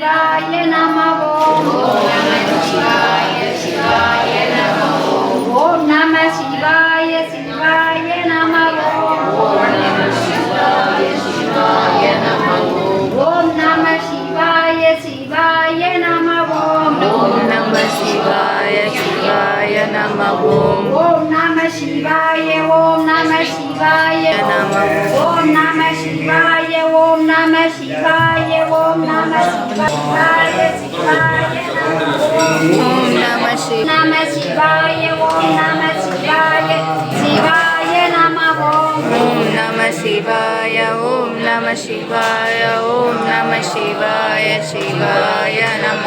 சிவாய நம ஓம் ஓம் நம சிவாய சிவாய நம ஓம் ஓம் நம சிவாய சிவாய நம ஓம் ஓம் நம சிவாய சிவாய நம ஓம் ஓம் நம சிவாய ஓம் நம சிவாய நம ஓம் நம சிவாய ஓம் நம சிவாய ஓம் நம சிவாய சிவாய ஓம் நம நம சிவாய ஓம் நம சிவாய சிவாய நம ஓம் ஓம் நம சிவாய ஓம் நம சிவாய ஓம் நம சிவாய சிவாய நம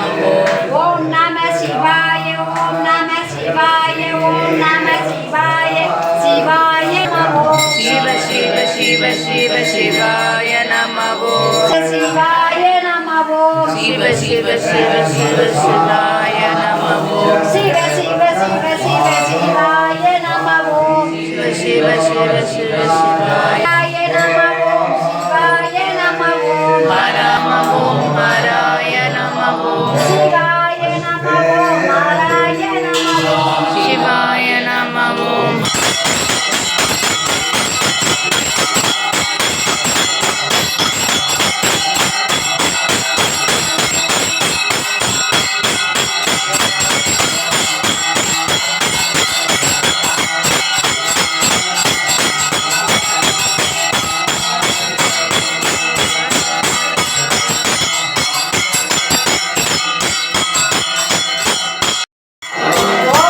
ஓம் நம சிவாய ஓம் நம சிவாய ஓம் நம சிவாய சிவாய நம சிவ சிவ சிவ சிவ சிவாய நம சிவாய நம சிவ சிவ சிவ சிவ சிவாய நம சிவ சிவ சிவ சிவ சிவாய நம சிவ சிவ சிவ சிவ சிவாய நம சிவாய நம ஹரம ஓம் ஹராய நம சிவாய நம மாராய நம சிவாய நம ஓம்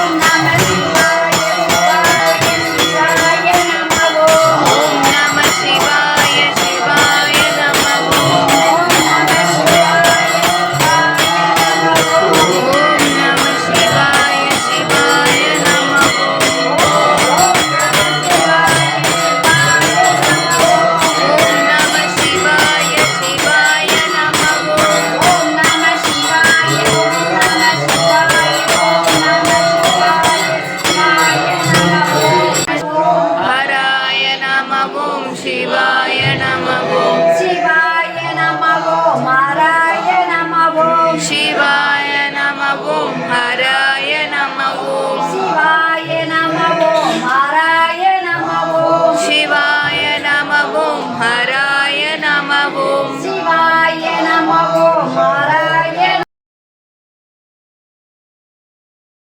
நம சிவாய சிவாய நம ஓம் நம சிவாய சிவாய நம ஓம் நம சிவாய ஓம் நம சிவாய சிவாய நம ஓம் நம சிவாய சிவாய நம ஓம் நம சிவாய ஓம் நம சிவாய ஓம் நம சிவாய சிவாய நம ஹராய நம ஓம் சிவாய